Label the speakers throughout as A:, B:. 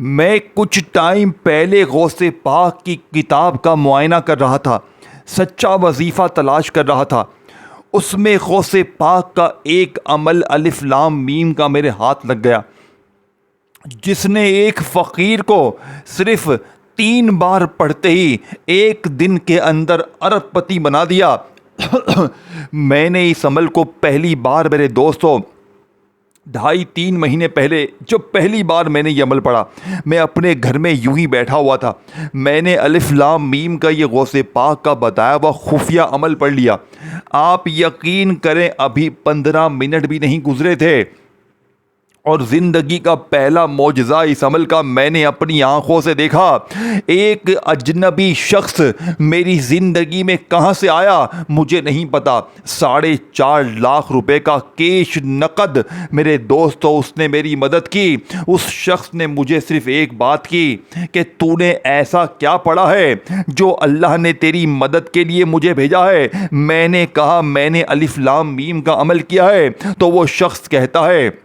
A: मैं कुछ टाइम पहले गौसे पाक की किताब का मुआयना कर रहा था। सच्चा वजीफ़ा तलाश कर रहा था। उसमें गौसे पाक का एक अमल अलिफ लाम मीम का मेरे हाथ लग गया, जिसने एक फ़कीर को सिर्फ 3 बार पढ़ते ही एक दिन के अंदर अरबपति बना दिया। मैंने इस अमल को पहली बार मेरे दोस्तों 2.5-3 महीने पहले जब पहली बार मैंने ये अमल पढ़ा, मैं अपने घर में यूं ही बैठा हुआ था। मैंने अलिफ लाम मीम का ये गौसे पाक का बताया हुआ खुफिया अमल पढ़ लिया। आप यकीन करें, अभी 15 मिनट भी नहीं गुजरे थे और ज़िंदगी का पहला मौजज़ा इस अमल का मैंने अपनी आंखों से देखा। एक अजनबी शख्स मेरी ज़िंदगी में कहां से आया मुझे नहीं पता। 4.5 लाख रुपए का कैश नकद मेरे दोस्तों उसने मेरी मदद की। उस शख्स ने मुझे सिर्फ एक बात की कि तूने ऐसा क्या पढ़ा है जो अल्लाह ने तेरी मदद के लिए मुझे भेजा है। मैंने कहा मैंने अलिफ लाम मीम का अमल किया है। तो वो शख्स कहता है,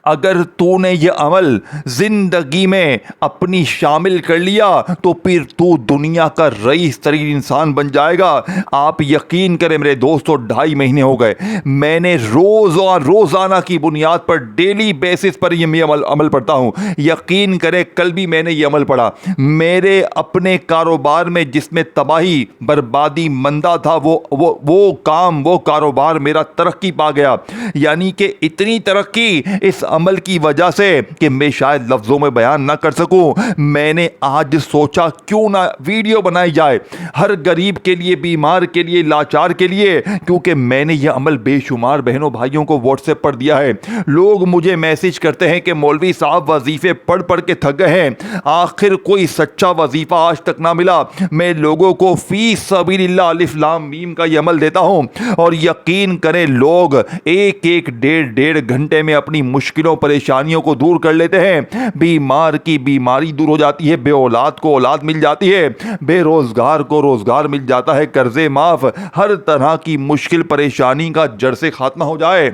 A: अगर तूने ये अमल जिंदगी में अपनी शामिल कर लिया तो फिर तू दुनिया का रईस तरीन इंसान बन जाएगा। आप यकीन करें मेरे दोस्तों, 2.5 महीने हो गए मैंने रोज़ाना की बुनियाद पर डेली बेसिस पर ये अमल पढ़ता हूँ। यकीन करें, कल भी मैंने ये अमल पढ़ा। मेरे अपने कारोबार में जिसमें तबाही बर्बादी मंदा था वो कारोबार मेरा तरक्की पा गया। यानी कि इतनी तरक्की इस अमल की वजह से कि मैं शायद लफ्ज़ों में बयान ना कर सकूं। मैंने आज सोचा क्यों ना वीडियो बनाई जाए, हर गरीब के लिए, बीमार के लिए, लाचार के लिए, क्योंकि मैंने यह अमल बेशुमार बहनों भाइयों को व्हाट्सएप पर दिया है। लोग मुझे मैसेज करते हैं कि मौलवी साहब वजीफे पढ़ पढ़ के थक गए हैं, आखिर कोई सच्चा वजीफा आज तक ना मिला। मैं लोगों को फी सबीलिल्लाह अलिफ लाम मीम का यह अमल देता हूं और यकीन करें लोग एक एक डेढ़ घंटे में अपनी मुश्किलों परेशानियों को दूर कर लेते हैं। बीमार की बीमारी दूर हो जाती है, बे औलाद को औलाद मिल जाती है, बेरोजगार को रोजगार मिल जाता है, कर्जे माफ, हर तरह की मुश्किल परेशानी का जड़ से खात्मा हो जाए।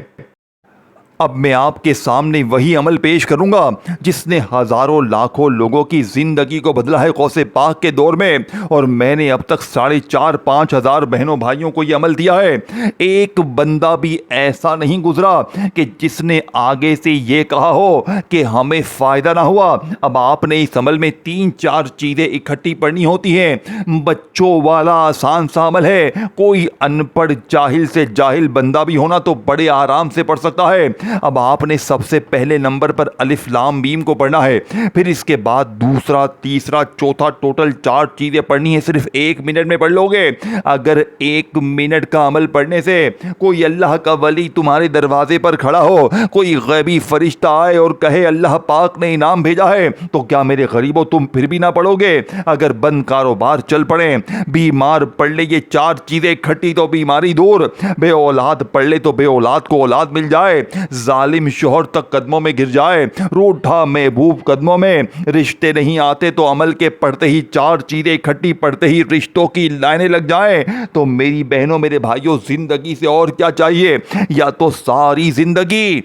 A: अब मैं आपके सामने वही अमल पेश करूंगा जिसने हजारों लाखों लोगों की जिंदगी को बदला है गौसे पाक के दौर में। और मैंने अब तक 4,500-5 हज़ार बहनों भाइयों को यह अमल दिया है। एक बंदा भी ऐसा नहीं गुजरा कि जिसने आगे से ये कहा हो कि हमें फायदा ना हुआ। अब आपने इस अमल में 3-4 चीजें इकट्ठी पढ़नी होती हैं। बच्चों वाला आसान सा अमल है, कोई अनपढ़ जाहिल से जाहिल बंदा भी होना तो बड़े आराम से पढ़ सकता है। अब आपने सबसे पहले नंबर पर अलिफ लाम मीम को पढ़ना है, फिर इसके बाद दूसरा, तीसरा, चौथा, टोटल 4 चीजें पढ़नी है। सिर्फ 1 मिनट में पढ़ लोगे। अगर 1 मिनट का अमल पढ़ने से कोई अल्लाह का वली तुम्हारे दरवाजे पर खड़ा हो, कोई गैबी फरिश्ता आए और कहे अल्लाह पाक ने इनाम भेजा है, तो क्या मेरे गरीबों तुम फिर भी ना पढ़ोगे? अगर बंद कारोबार चल पड़े, बीमार पढ़ ले ये 4 चीजें इकट्ठी तो बीमारी दूर, बे औलाद पढ़ ले तो बे औलाद को औलाद मिल जाए, जालिम शोहर तक कदमों में गिर जाए, रूठा महबूब कदमों में, रिश्ते नहीं आते तो अमल के पढ़ते ही 4 चीजें इकट्ठी पढ़ते ही रिश्तों की लाइनें लग जाएं। तो मेरी बहनों मेरे भाइयों, जिंदगी से और क्या चाहिए? या तो सारी जिंदगी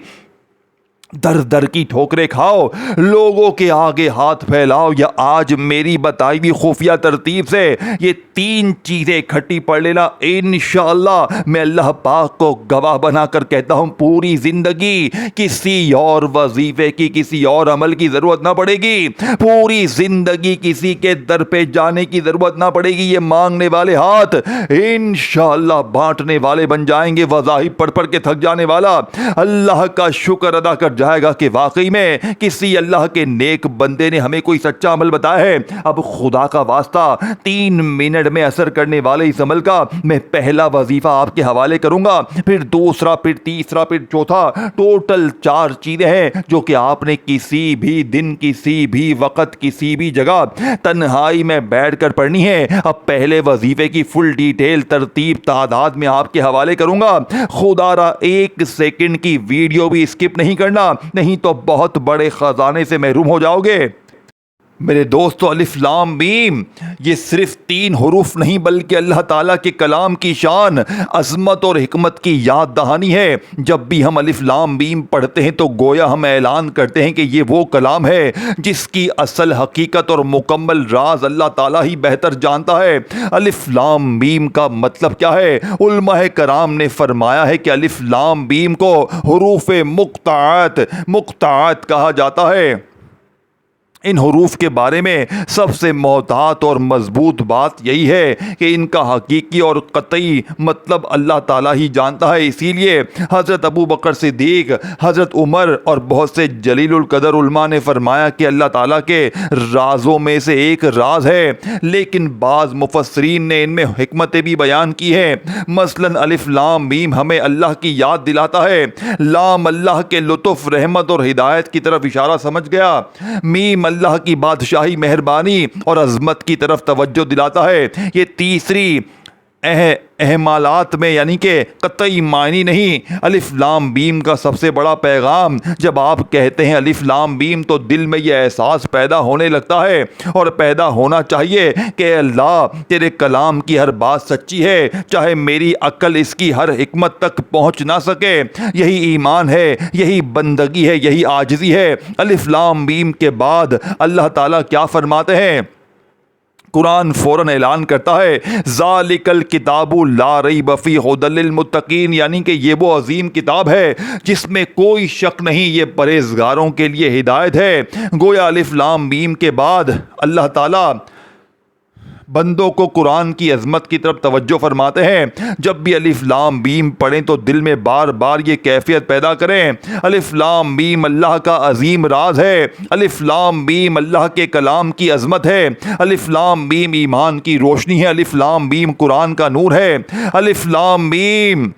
A: दर दर की ठोकरें खाओ, लोगों के आगे हाथ फैलाओ, या आज मेरी बताई हुई खुफिया तरतीब से ये 3 चीजें इकट्ठी पढ़ लेना। इंशाअल्लाह मैं अल्लाह पाक को गवाह बनाकर कहता हूं, पूरी जिंदगी किसी और वजीफे की, किसी और अमल की जरूरत ना पड़ेगी। पूरी जिंदगी किसी के दर पे जाने की जरूरत ना पड़ेगी। ये मांगने वाले हाथ इंशाअल्लाह बांटने वाले बन जाएंगे। वज़ाहिब पढ़ पढ़ के थक जाने वाला अल्लाह का शुक्र अदा कर जाएगा कि वाकई में किसी अल्लाह के नेक बंदे ने हमें कोई सच्चा अमल बताया है। अब खुदा का वास्ता 3 मिनट में असर करने वाले इस अमल का मैं पहला वजीफा आपके हवाले करूंगा, फिर दूसरा, फिर तीसरा, फिर चौथा। टोटल 4 चीजें हैं जो कि आपने किसी भी दिन, किसी भी वक्त, किसी भी जगह तन्हाई में बैठकर पढ़नी है। अब पहले वजीफे की फुल डिटेल, तरतीब, तादाद में आपके हवाले करूंगा। खुदारा 1 सेकंड की वीडियो भी स्किप नहीं करना, नहीं तो बहुत बड़े खजाने से महरूम हो जाओगे। मेरे दोस्तों, अलिफ लाम मीम ये सिर्फ 3 हरूफ नहीं बल्कि अल्लाह ताला के कलाम की शान, अज़मत और हिकमत की याद दहानी है। जब भी हम अलिफ लाम मीम पढ़ते हैं तो गोया हम ऐलान करते हैं कि ये वो कलाम है जिसकी असल हकीकत और मुकम्मल राज अल्लाह ताला ही बेहतर जानता है। अलिफ लाम मीम का मतलब क्या है? उलमाए कराम ने फरमाया है कि अलिफ लाम मीम को हरूफ मुक़त्तअत कहा जाता है। इन हरूफ के बारे में सबसे मोहतात और मजबूत बात यही है कि इनका हकीकी और कतई मतलब अल्लाह ताला ही जानता है। इसीलिए हज़रत अबू बकर सिद्दीक, हज़रत उमर और बहुत से जलीलुल कदर उलमा ने फरमाया कि अल्लाह ताला के राज़ों में से एक राज है, लेकिन बाज़ मुफस्सरीन ने इनमें हिकमतें भी बयान की हैं। मसलन अलिफ लाम मीम हमें अल्लाह की याद दिलाता है। लाम अल्लाह के लुत्फ़, रहमत और हिदायत की तरफ इशारा समझ गया। मीम अल्लाह की बादशाही, मेहरबानी और अजमत की तरफ तवज्जो दिलाता है। ये तीसरी अहमालात में यानी कि कतई मायनी नहीं। अलिफ लाम मीम का सबसे बड़ा पैगाम, जब आप कहते हैं अलिफ लाम मीम तो दिल में यह एहसास पैदा होने लगता है और पैदा होना चाहिए कि अल्लाह तेरे कलाम की हर बात सच्ची है, चाहे मेरी अक्ल इसकी हर हिकमत तक पहुंच ना सके। यही ईमान है, यही बंदगी है, यही आजिज़ी है। अलिफ लाम मीम के बाद अल्लाह ताला क्या फरमाते हैं? कुरान फ़ौरन ऐलान करता है, ज़ालिकल किताबु ला रैब फ़ीह हुदल लिल मुत्तकीन, यानी कि ये वो अजीम किताब है जिसमें कोई शक नहीं, ये परहेज़गारों के लिए हिदायत है। गोया अलिफ लाम मीम के बाद अल्लाह ताला बंदों को कुरान की अज़मत की तरफ तवज्जो फरमाते हैं। जब भी अलिफ लाम मीम पढ़ें तो दिल में बार बार ये कैफियत पैदा करें, अलिफ लाम मीम अल्लाह का अजीम राज है, अलिफ लाम मीम अल्लाह के कलाम की अज़मत है, अलिफ लाम मीम ईमान की रोशनी है, अलिफ लाम मीम कुरान का नूर है, अलिफ लाम मीम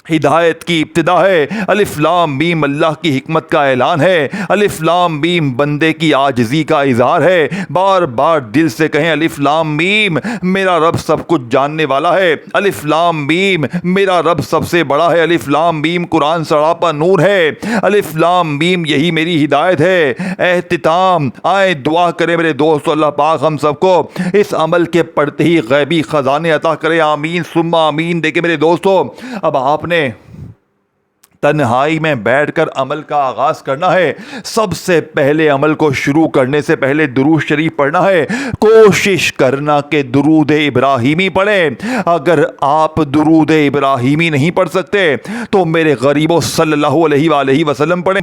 A: हिदायत की इब्तिदा है, अलिफ लाम मीम अल्लाह की हिकमत का ऐलान है, अलिफ लाम मीम बंदे की आजिज़ी का इज़हार है। बार बार दिल से कहें, अलिफ लाम मीम मेरा रब सब कुछ जानने वाला है, अलिफ लाम मीम मेरा रब सबसे बड़ा है, अलिफ लाम मीम कुरान सरापा नूर है, अलिफ लाम मीम यही मेरी हिदायत है। एहतिताम, आए दुआ करें मेरे दोस्तों, अल्लाह पाक हम सबको इस अमल के पढ़ते ही गैबी ख़जाने अता करें। आमीन सुम्मा आमीन। देखिए मेरे दोस्तों, अब आपने तन्हाई में बैठकर अमल का आगाज करना है। सबसे पहले अमल को शुरू करने से पहले दुरूद शरीफ पढ़ना है। कोशिश करना कि दुरूद इब्राहिमी पढ़ें। अगर आप दुरूद इब्राहिमी नहीं पढ़ सकते तो मेरे गरीबों सल्लल्लाहु अलैहि वसल्लम पढ़ें।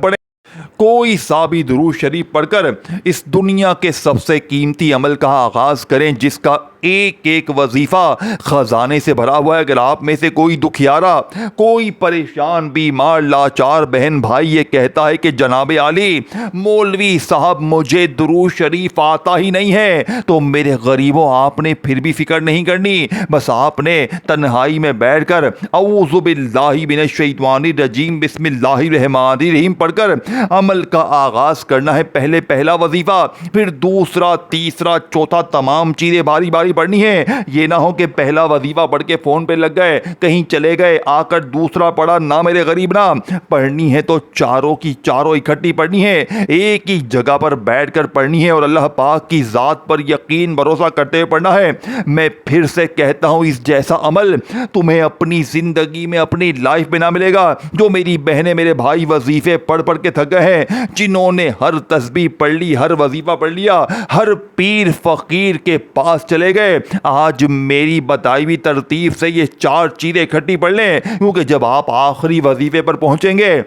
A: कोई सा भी दुरूद शरीफ पढ़कर इस दुनिया के सबसे कीमती अमल का आगाज करें जिसका एक एक वजीफ़ा ख़जाने से भरा हुआ है। अगर आप में से कोई दुखियारा, कोई परेशान, बीमार, लाचार बहन भाई ये कहता है कि जनाब आली मौलवी साहब मुझे दुरूद शरीफ आता ही नहीं है, तो मेरे गरीबों आपने फिर भी फिक्र नहीं करनी। बस आपने तन्हाई में बैठकर औज़ु बिल्लाहि मिनश शैतानिर रजीम बिस्मिल्लाहिर रहमानिर रहीम पढ़कर अमल का आगाज़ करना है। पहले पहला वजीफ़ा, फिर दूसरा, तीसरा, चौथा, तमाम चीज़ें बारी बारी पढ़नी है। ये ना हो कि पहला वजीफा पढ़ के फोन पे लग गए, कहीं चले गए, आकर दूसरा पढ़ा ना। मेरे गरीब ना, पढ़नी है तो चारों की चारों इकट्ठी पढ़नी है, एक ही जगह पर बैठकर पढ़नी है और अल्लाह पाक की ज़ात पर यकीन भरोसा करते हुए पढ़ना है। मैं फिर से कहता हूँ, इस जैसा अमल तुम्हें अपनी ज़िंदगी में, अपनी लाइफ में ना मिलेगा। जो मेरी बहनें, मेरे भाई वजीफे पढ़ पढ़ के थक गए हैं, जिन्होंने हर तस्बीह पढ़ ली, हर वजीफा पढ़ लिया, हर पीर फकीर के पास चले गए, आज मेरी बताई हुई तरतीब से ये 4 चीजें इकट्ठी पढ़ लें, क्योंकि जब आप आखिरी वजीफे पर पहुंचेंगे,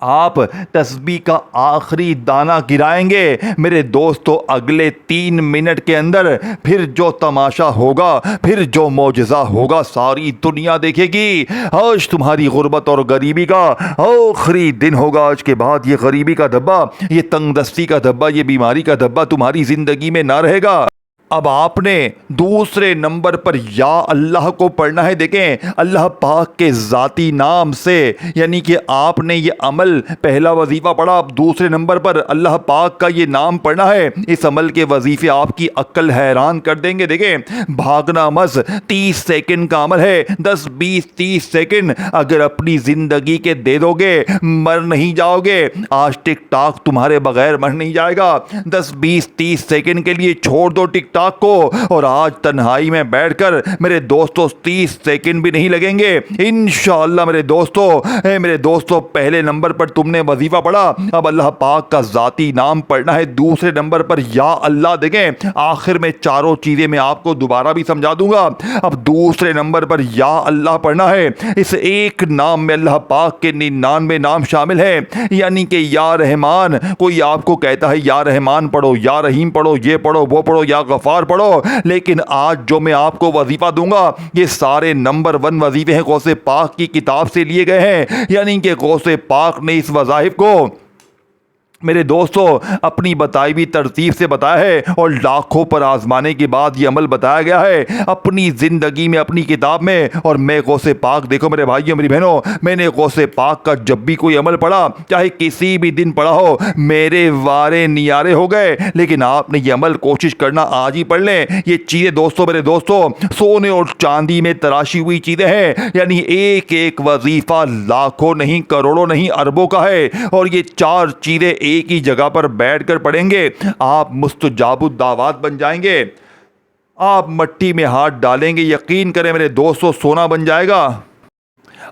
A: आप तस्बीह का आखिरी दाना गिराएंगे, मेरे दोस्तों अगले 3 मिनट के अंदर फिर जो तमाशा होगा, फिर जो मौजज़ा होगा, सारी दुनिया देखेगी। आज तुम्हारी गुर्बत और गरीबी का आखिरी दिन होगा। आज के बाद ये गरीबी का धब्बा, ये तंगदस्ती का धब्बा, ये बीमारी का धब्बा तुम्हारी ज़िंदगी में ना रहेगा। अब आपने दूसरे नंबर पर या अल्लाह को पढ़ना है। देखें, अल्लाह पाक के ज़ाती नाम से, यानी कि आपने ये अमल, पहला वजीफ़ा पढ़ा, अब दूसरे नंबर पर अल्लाह पाक का ये नाम पढ़ना है। इस अमल के वजीफ़े आपकी अक्ल हैरान कर देंगे। देखें, भागना मस 30 सेकंड का अमल है, 10 20 30 सेकंड अगर अपनी ज़िंदगी के दे दोगे, मर नहीं जाओगे। आज टिकटॉक तुम्हारे बगैर मर नहीं जाएगा। 10 20 30 सेकंड के लिए छोड़ दो टिकटॉक को, और आज तन्हाई में बैठकर मेरे दोस्तों 30 सेकंड भी नहीं लगेंगे इंशाअल्लाह। मेरे दोस्तों पहले नंबर पर तुमने वजीफा पढ़ा, अब अल्लाह पाक का जाती नाम पढ़ना है। दूसरे नंबर पर या अल्लाह। देखें, आखिर में चारों चीजें मैं आपको दोबारा भी समझा दूंगा। अब दूसरे नंबर पर या अल्लाह पढ़ना है। इस एक नाम में अल्लाह पाक के 99 नाम शामिल है, यानी कि या रहमान। कोई आपको कहता है या रहमान पढ़ो, या रहीम पढ़ो, ये पढ़ो, वो पढ़ो, या गफार पढ़ो, लेकिन आज जो मैं आपको वजीफा दूंगा ये सारे नंबर 1 वजीफे हैं, गौसे पाक की किताब से लिए गए हैं। यानी कि गौसे पाक ने इस वज़ाइफ को मेरे दोस्तों अपनी बताई हुई तरतीब से बताया है, और लाखों पर आजमाने के बाद ये अमल बताया गया है अपनी ज़िंदगी में, अपनी किताब में। और मैं गौसे पाक, देखो मेरे भाइयों मेरी बहनों, मैंने गौसे पाक का जब भी कोई अमल पढ़ा, चाहे किसी भी दिन पढ़ा हो, मेरे वारे नियारे हो गए। लेकिन आपने ये अमल कोशिश करना आज ही पढ़ लें। ये चीज़ें दोस्तों, मेरे दोस्तों, सोने और चांदी में तराशी हुई चीज़ें हैं। यानी एक एक वजीफ़ा लाखों नहीं, करोड़ों नहीं, अरबों का है। और ये 4 चीज़ें एक ही जगह पर बैठकर पढ़ेंगे, आप मुस्तजाबुद दावत बन जाएंगे। आप मट्टी में हाथ डालेंगे, यकीन करें मेरे दोस्तों, सोना बन जाएगा।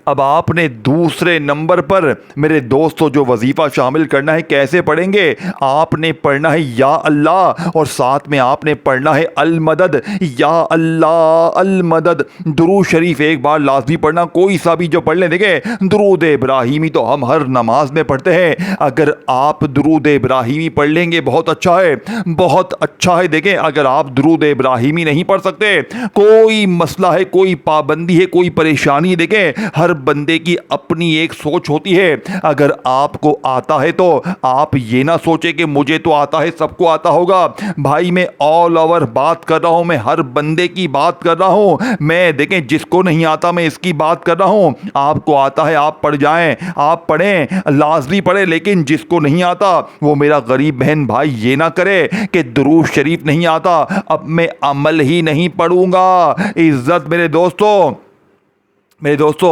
A: अब आपने दूसरे नंबर पर मेरे दोस्तों जो वजीफा शामिल करना है, कैसे पढ़ेंगे? आपने पढ़ना है या अल्लाह, और साथ में आपने पढ़ना है अल मदद। या अल्लाह अल मदद। दुरूद शरीफ एक बार लाजमी पढ़ना, कोई सा भी जो पढ़ लें। देखें, दुरूद इब्राहिमी तो हम हर नमाज में पढ़ते हैं। अगर आप दुरूद इब्राहिमी पढ़ लेंगे बहुत अच्छा है, बहुत अच्छा है। देखें, अगर आप दुरूद इब्राहिमी नहीं पढ़ सकते, कोई मसला है, कोई पाबंदी है, कोई परेशानी, देखें हर बंदे की अपनी एक सोच होती है। अगर आपको आता है तो आप ये ना सोचे कि मुझे तो आता है, सबको आता होगा। भाई मैं ऑल ओवर बात कर रहा हूं, मैं हर बंदे की बात कर रहा हूं। मैं, देखें, जिसको नहीं आता मैं इसकी बात कर रहा हूं। आपको आता है आप पढ़ जाएं, आप पढ़ें, लाजमी पढ़ें। लेकिन जिसको नहीं आता वो मेरा गरीब बहन भाई ये ना करे कि दुरूद शरीफ नहीं आता, अब मैं अमल ही नहीं पढ़ूंगा। इज्जत मेरे दोस्तों,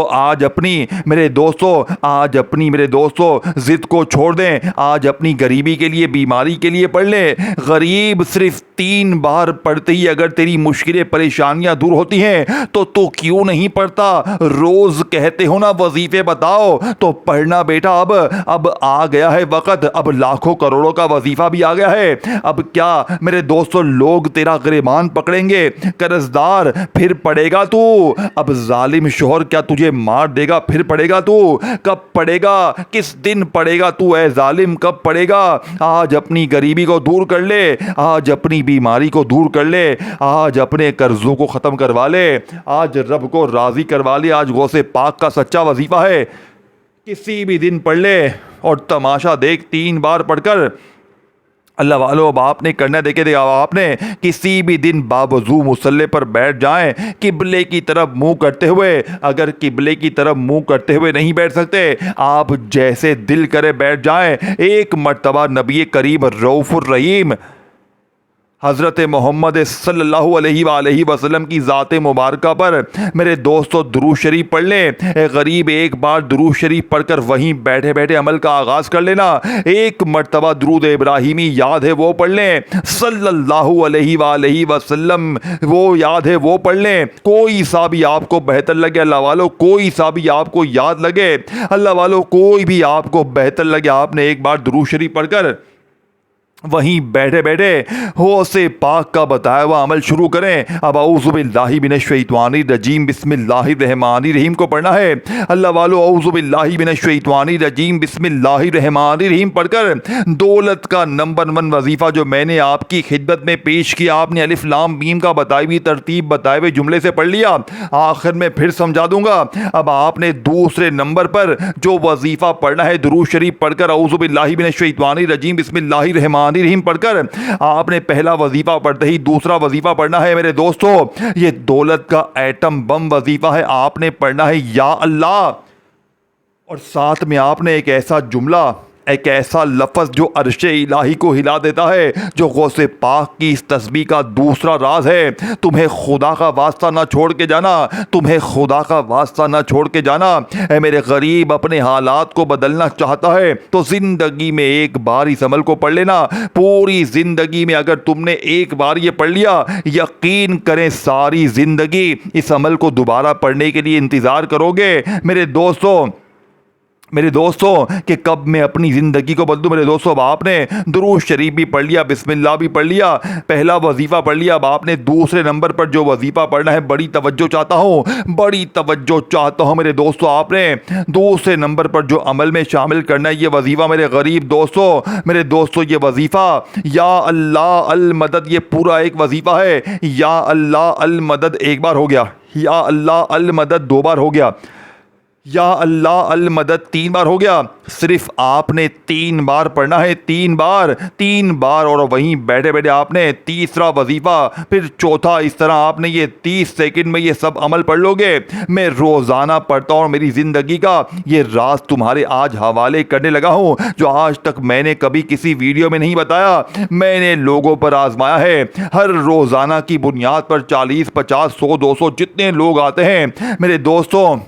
A: आज अपनी मेरे दोस्तों जिद को छोड़ दें। आज अपनी गरीबी के लिए, बीमारी के लिए पढ़ ले। गरीब, सिर्फ 3 बार पढ़ते ही अगर तेरी मुश्किलें परेशानियां दूर होती हैं तो तू क्यों नहीं पढ़ता? रोज कहते हो ना वजीफे बताओ, तो पढ़ना बेटा। अब आ गया है वक्त, अब लाखों करोड़ों का वजीफा भी आ गया है। अब क्या मेरे दोस्तों, लोग तेरा गिरबान पकड़ेंगे, कर्जदार, फिर पढ़ेगा तू। अब जालिम शोहर क्या तुझे मार देगा, फिर पढ़ेगा तू? कब पढ़ेगा? किस दिन पढ़ेगा तू? ऐ जालिम, कब पढ़ेगा? आज अपनी गरीबी को दूर कर ले, आज अपनी बीमारी को दूर कर ले, आज अपने कर्जों को खत्म करवा ले, आज रब को राजी करवा ले। आज गौसे पाक का सच्चा वजीफा है, किसी भी दिन पढ़ ले। और तमाशा देख, 3 बार पढ़कर अल्लाह वालों, अब आपने करना, देखे आपने किसी भी दिन बावजू मुसल्ले पर बैठ जाएं, किबले की तरफ मुंह करते हुए। अगर किबले की तरफ मुंह करते हुए नहीं बैठ सकते, आप जैसे दिल करे बैठ जाएं। एक मर्तबा नबी करीम रऊफुर रहीम हज़रत मोहम्मद सल्लल्लाहु अलैहि वसल्लम की ज़ात मुबारका पर मेरे दोस्तों दुरूद शरीफ पढ़ लें। गरीब एक बार दुरूद शरीफ पढ़कर वहीं बैठे बैठे अमल का आगाज़ कर लेना। एक मर्तबा दुरूद इब्राहिमी याद है वो पढ़ लें, सल्लल्लाहु अलैहि वसल्लम वो याद है वो पढ़ लें। कोई सा भी आपको बेहतर लगे अल्लाह वालों, कोई सा भी आपको याद लगे अल्लाह वालों, कोई भी आपको बेहतर लगे, आपने एक बार दुरूद शरीफ पढ़कर वहीं बैठे बैठे हो से पाक का बताया हुआ अमल शुरू करें। अब औज़ु बिल्लाहि मिनश शैतानिर रजीम बिस्मिल्लाहिर रहमानिर रहीम को पढ़ना है। अल्लाह वालों, औज़ु बिल्लाहि मिनश शैतानिर रजीम बिस्मिल्लाहिर रहमानिर रहीम पढ़कर दौलत का नंबर 1 वजीफ़ा जो मैंने आपकी खिदमत में पेश किया, आपने अलिफ लाम मीम का बताई हुई तरतीब, बताए हुए जुमले से पढ़ लिया। आखिर में फिर समझा दूंगा। अब आपने दूसरे नंबर पर जो वजीफ़ा पढ़ना है, दुरूद शरीफ पढ़कर औज़ु बिल्लाहि मिनश शैतानिर रजीम बिस्मिल्लाहिर रहमानिर बिस्मिल्लाहिर्रहमानिर्रहीम पढ़कर आपने पहला वजीफा पढ़ते ही दूसरा वजीफा पढ़ना है मेरे दोस्तों। ये दौलत का एटम बम वजीफा है, आपने पढ़ना है या अल्लाह, और साथ में आपने एक ऐसा जुमला, एक ऐसा लफ्ज़ जो अर्शे इलाही को हिला देता है, जो गौसे पाक की इस तस्बीह का दूसरा राज है। तुम्हें खुदा का वास्ता ना छोड़ के जाना, तुम्हें खुदा का वास्ता ना छोड़ के जाना। ऐ मेरे गरीब, अपने हालात को बदलना चाहता है तो ज़िंदगी में एक बार इस अमल को पढ़ लेना। पूरी ज़िंदगी में अगर तुमने एक बार ये पढ़ लिया, यकीन करें सारी ज़िंदगी इस अमल को दोबारा पढ़ने के लिए इंतज़ार करोगे मेरे दोस्तों कि कब मैं अपनी ज़िंदगी को बदलूं। मेरे दोस्तों, अब आपने दुरूद शरीफ भी पढ़ लिया, बिस्मिल्लाह भी पढ़ लिया, पहला वजीफ़ा पढ़ लिया। अब आपने दूसरे नंबर पर जो वजीफ़ा पढ़ना है, बड़ी तवज्जो चाहता हूँ मेरे दोस्तों। आपने दूसरे नंबर पर जो अमल में शामिल करना है ये वजीफ़ा मेरे दोस्तों ये वजीफ़ा या अल्लाह अल मदद, ये पूरा एक वजीफ़ा है। या अल्लाह अल मदद एक बार हो गया, या अल्लाह अल मदद दो बार हो गया, या अल्लाह अल मदद तीन बार हो गया। सिर्फ आपने 3 बार पढ़ना है, 3 बार, और वहीं बैठे बैठे आपने तीसरा वजीफ़ा, फिर चौथा, इस तरह आपने ये 30 सेकंड में ये सब अमल पढ़ लोगे। मैं रोज़ाना पढ़ता हूँ, मेरी ज़िंदगी का ये राज तुम्हारे आज हवाले करने लगा हूँ, जो आज तक मैंने कभी किसी वीडियो में नहीं बताया। मैंने लोगों पर आजमाया है, हर रोज़ाना की बुनियाद पर 40, 50, 100, 200 जितने लोग आते हैं मेरे दोस्तों,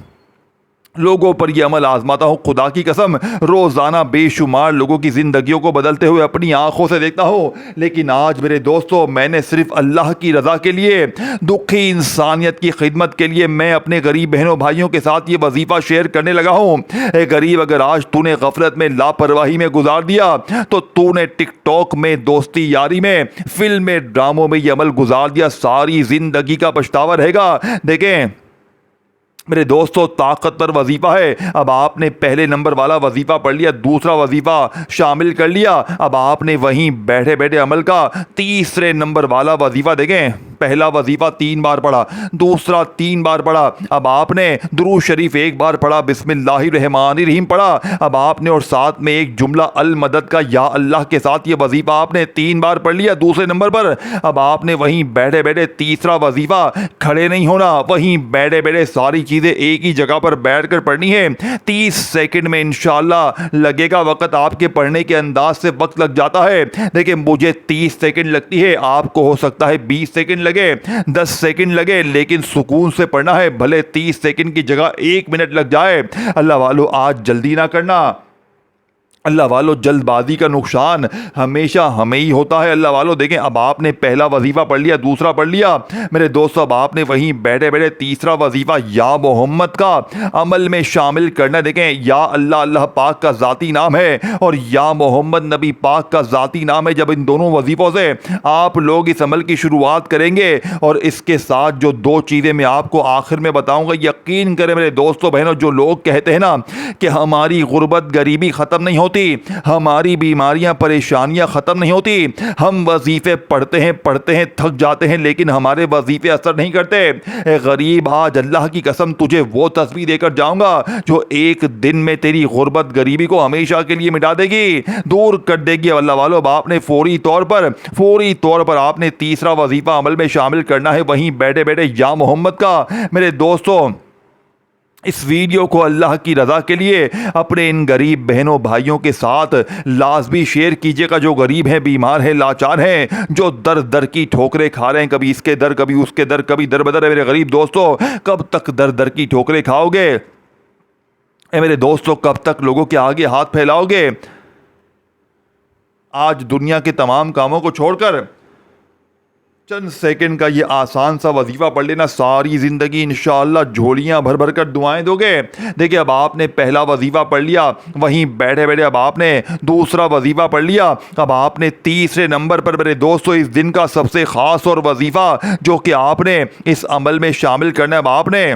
A: लोगों पर यह अमल आजमाता हूँ। खुदा की कसम, रोज़ाना बेशुमार लोगों की ज़िंदगियों को बदलते हुए अपनी आंखों से देखता हूँ। लेकिन आज मेरे दोस्तों, मैंने सिर्फ अल्लाह की रज़ा के लिए, दुखी इंसानियत की खिदमत के लिए मैं अपने गरीब बहनों भाइयों के साथ ये वजीफ़ा शेयर करने लगा हूँ। ए गरीब, अगर आज तूने गफलत में, लापरवाही में गुजार दिया तो तूने टिकटॉक में, दोस्ती यारी में, फिल्म में, ड्रामों में ये अमल गुजार दिया, सारी ज़िंदगी का पछतावा रहेगा। देखें मेरे दोस्तों, ताकतवर वजीफ़ा है। अब आपने पहले नंबर वाला वजीफ़ा पढ़ लिया, दूसरा वजीफ़ा शामिल कर लिया। अब आपने वहीं बैठे बैठे अमल का तीसरे नंबर वाला वजीफ़ा, देखें पहला वजीफ़ा 3 बार पढ़ा, दूसरा 3 बार पढ़ा। अब आपने दुरूद शरीफ 1 बार पढ़ा, बिस्मिल्लाहिर्रहमानिर्रहीम पढ़ा। अब आपने और साथ में एक जुमला अल मदद का या अल्लाह के साथ ये वजीफ़ा आपने 3 बार पढ़ लिया दूसरे नंबर पर। अब आपने वहीं बैठे बैठे तीसरा वजीफ़ा, खड़े नहीं होना, वहीं बैठे बैठे सारी चीज़ें एक ही जगह पर बैठकर पढ़नी है। 30 सेकंड में इंशाल्लाह लगेगा वक्त, आपके पढ़ने के अंदाज से वक्त लग जाता है। देखिए मुझे 30 सेकंड लगती है, आपको हो सकता है 20 सेकंड लगे, 10 सेकंड लगे, लेकिन सुकून से पढ़ना है। भले 30 सेकंड की जगह 1 मिनट लग जाए। अल्लाह वालों, आज जल्दी ना करना। अल्लाह वालों, जल्दबाजी का नुकसान हमेशा हमें ही होता है। अल्लाह वालों, देखें अब आपने पहला वजीफ़ा पढ़ लिया, दूसरा पढ़ लिया मेरे दोस्तों। अब आपने वहीं बैठे बैठे तीसरा वजीफ़ा या मोहम्मद का अमल में शामिल करना। देखें या अल्लाह, अल्लाह पाक का ज़ाती नाम है, और या मोहम्मद नबी पाक का ज़ाती नाम है। जब इन दोनों वजीफ़ों से आप लोग इस अमल की शुरुआत करेंगे, और इसके साथ जो 2 चीज़ें मैं आपको आखिर में बताऊँगा, यकीन करें मेरे दोस्तों बहनों, जो लोग कहते हैं ना कि हमारी गुर्बत गरीबी ख़त्म नहीं होती, हमारी बीमारियां परेशानियां खत्म नहीं होती, हम वजीफे पढ़ते हैं थक जाते हैं, लेकिन हमारे वजीफे असर नहीं करते। ए गरीब, आज अल्लाह की कसम तुझे वो तस्बीह देकर जाऊंगा जो एक दिन में तेरी गुर्बत गरीबी को हमेशा के लिए मिटा देगी, दूर कर देगी। अल्लाह वालों, आपने फौरी तौर पर आपने तीसरा वजीफा अमल में शामिल करना है, वहीं बैठे बैठे या मोहम्मद का। मेरे दोस्तों, इस वीडियो को अल्लाह की रज़ा के लिए अपने इन गरीब बहनों भाइयों के साथ लाजमी शेयर कीजिएगा, जो गरीब हैं, बीमार हैं, लाचार हैं, जो दर दर की ठोकरें खा रहे हैं, कभी इसके दर, कभी उसके दर, कभी दर बदर है। मेरे गरीब दोस्तों, कब तक दर दर की ठोकरें खाओगे? मेरे दोस्तों, कब तक लोगों के आगे हाथ फैलाओगे? आज दुनिया के तमाम कामों को छोड़कर चंद सेकंड का ये आसान सा वजीफा पढ़ लेना, सारी ज़िंदगी इंशाअल्लाह झोलियां भर भर कर दुआएं दोगे। देखिए अब आपने पहला वजीफा पढ़ लिया, वहीं बैठे बैठे अब आपने दूसरा वजीफा पढ़ लिया। अब आपने तीसरे नंबर पर मेरे दोस्तों इस दिन का सबसे ख़ास और वजीफा जो कि आपने इस अमल में शामिल करना है, अब आपने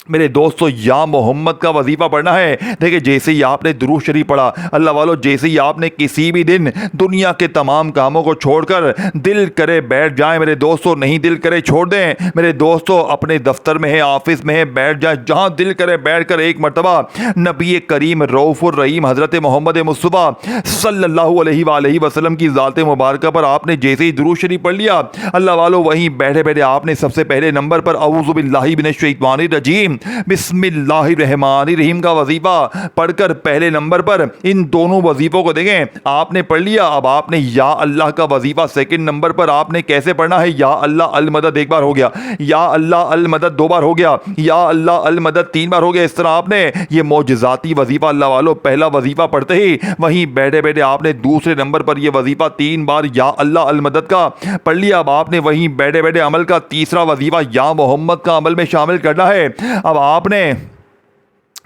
A: मेरे दोस्तों या मोहम्मद का वजीफ़ा पढ़ना है। देखिए जैसे ही आपने दुरूद शरीफ पढ़ा, अल्लाह वालों, जैसे ही आपने किसी भी दिन दुनिया के तमाम कामों को छोड़कर दिल करे बैठ जाए मेरे दोस्तों, नहीं दिल करे छोड़ दें मेरे दोस्तों, अपने दफ्तर में है, ऑफिस में है, बैठ जाए, जहां दिल करे बैठ कर एक मरतबा नबी करीम रऊफ़ुर रहीम हज़रत मोहम्मद मुस्तफ़ा सल्लल्लाहु अलैहि वसल्लम की ज़ात मुबारक पर आपने जैसे ही दुरूद शरीफ पढ़ लिया, अल्लाह वालों, वहीं बैठे बैठे आपने सबसे पहले नंबर पर औज़ु बिल्लाहि मिनश शैतानिर रजीम बिस्मिल्लाहिर्रहमानिर्रहीम का वजीफा पढ़कर पहले नंबर पर इन दोनों वजीफों को देखें आपने पढ़ लिया। अब आपने या अल्लाह का वजीफा सेकंड नंबर पर आपने कैसे पढ़ना है, या अल्लाह अल मदद एक बार हो गया, या अल्लाह अल मदद दो बार हो गया, या अल्लाह अल मदद तीन बार हो गया। इस तरह आपने ये मौजज़ाती वजीफा अल्लाह वालों पहला वजीफा पढ़ते ही वहीं बैठे बैठे आपने दूसरे नंबर पर यह वजीफा तीन बार या अल्लाह अल मदद का पढ़ लिया। अब आपने वहीं बैठे बैठे अमल का तीसरा वजीफा या मोहम्मद का अमल में शामिल करना है। अब आपने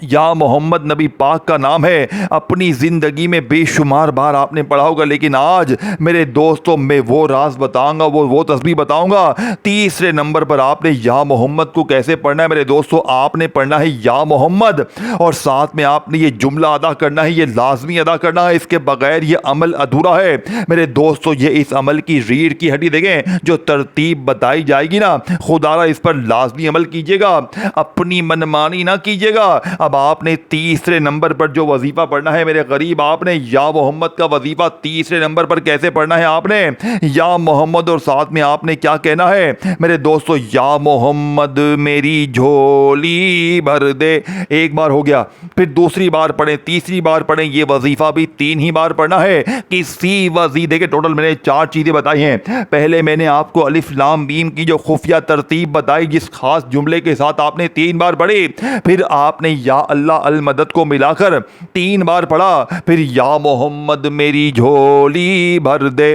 A: या मोहम्मद नबी पाक का नाम है, अपनी ज़िंदगी में बेशुमार बार आपने पढ़ा होगा, लेकिन आज मेरे दोस्तों मैं वो राज बताऊंगा, वो तस्बीह बताऊंगा। तीसरे नंबर पर आपने या मोहम्मद को कैसे पढ़ना है मेरे दोस्तों, आपने पढ़ना है या मोहम्मद और साथ में आपने ये जुमला अदा करना है, ये लाजमी अदा करना है, इसके बगैर ये अमल अधूरा है मेरे दोस्तों। ये इस अमल की रीढ़ की हड्डी देखें, जो तरतीब बताई जाएगी ना, खुदारा इस पर लाजमी अमल कीजिएगा, अपनी मनमानी ना कीजिएगा। अब आपने तीसरे नंबर पर जो वजीफा पढ़ना है मेरे गरीब, आपने या मोहम्मद का वजीफा तीसरे नंबर पर कैसे पढ़ना है, आपने या मोहम्मद और साथ में आपने क्या कहना है मेरे दोस्तों, या मोहम्मद मेरी झोली भर दे। एक बार हो गया, फिर दूसरी बार पढ़ें, तीसरी बार पढ़ें, ये वजीफा भी तीन ही बार पढ़ना है। किसी वजी देखिए टोटल मैंने चार चीजें बताई हैं। पहले मैंने आपको अलिफ लाम मीम की जो खुफिया तरतीब बताई, जिस खास जुमले के साथ आपने तीन बार पढ़ी, फिर आपने या अल्लाह अल मदद को मिलाकर तीन बार पढ़ा, फिर या मोहम्मद मेरी झोली भर दे,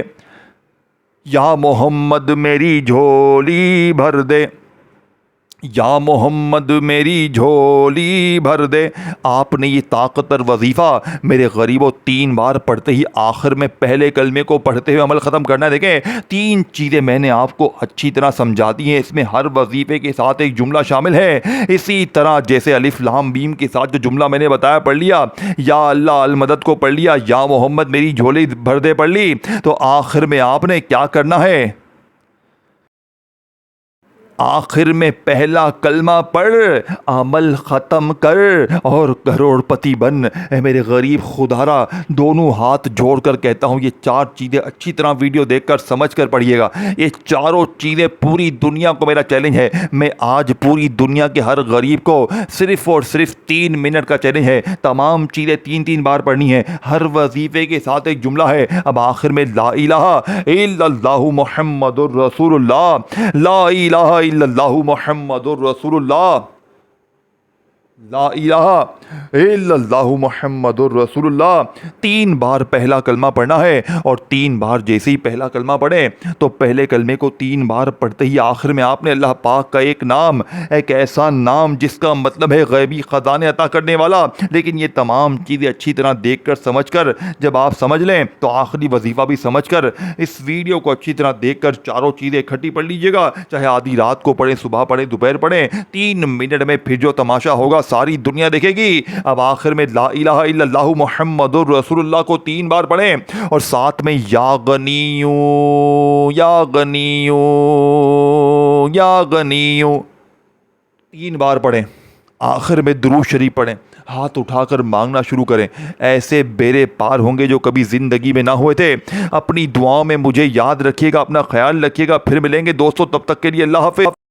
A: या मोहम्मद मेरी झोली भर दे, या मोहम्मद मेरी झोली भर दे। आपने ये ताकतवर वजीफ़ा मेरे गरीबों तीन बार पढ़ते ही आखिर में पहले कलमे को पढ़ते हुए अमल ख़त्म करना है। देखें तीन चीज़ें मैंने आपको अच्छी तरह समझा दी हैं, इसमें हर वजीफ़े के साथ एक जुमला शामिल है। इसी तरह जैसे अलिफ लाम बीम के साथ जो जुमला मैंने बताया पढ़ लिया, या अल्लाह अल मदद को पढ़ लिया, या मोहम्मद मेरी झोली भर दे पढ़ ली, तो आखिर में आपने क्या करना है, आखिर में पहला कलमा पढ़, अमल ख़त्म कर और करोड़पति बन। मेरे गरीब खुदारा दोनों हाथ जोड़कर कहता हूँ, ये चार चीज़ें अच्छी तरह वीडियो देखकर समझ कर पढ़िएगा। ये चारों चीज़ें पूरी दुनिया को मेरा चैलेंज है। मैं आज पूरी दुनिया के हर गरीब को सिर्फ़ और सिर्फ 3 मिनट का चैलेंज है। तमाम चीज़ें तीन तीन बार पढ़नी है, हर वजीफ़े के साथ एक जुमला है। अब आखिर में ला इलाहा इल्लल्लाहु मुहम्मदुर रसूलुल्लाह, ला इलाहा इल्लल्लाहु मुहम्मदुर रसूलुल्लाह, ला इलाहा इल्लल्लाहु मुहम्मदुर रसूलुल्लाह। तीन बार पहला कलमा पढ़ना है और तीन बार जैसे ही पहला कलमा पढ़े तो पहले कलमे को तीन बार पढ़ते ही आखिर में आपने अल्लाह पाक का एक नाम, एक ऐसा नाम जिसका मतलब है गैबी ख़जाने अता करने वाला। लेकिन ये तमाम चीज़ें अच्छी तरह देख कर समझ कर जब आप समझ लें तो आखिरी वजीफ़ा भी समझ कर इस वीडियो को अच्छी तरह देख कर चारों चीज़ें इकट्ठी पढ़ लीजिएगा। चाहे आधी रात को पढ़ें, सुबह पढ़ें, दोपहर पढ़ें, 3 मिनट में फिर जो तमाशा होगा सारी दुनिया देखेगी। अब आखिर में ला इलाहा इल्लल्लाहु मुहम्मदुर रसूलुल्लाह को 3 बार पढ़ें और साथ में या गनियू, या गनियू, या गनियू 3 बार पढ़ें। आखिर में दुरूद शरीफ पढ़ें, हाथ उठाकर मांगना शुरू करें। ऐसे बेरे पार होंगे जो कभी ज़िंदगी में ना हुए थे। अपनी दुआओं में मुझे याद रखिएगा, अपना ख्याल रखिएगा। फिर मिलेंगे दोस्तों, तब तक के लिए अल्लाह हाफ़िज़।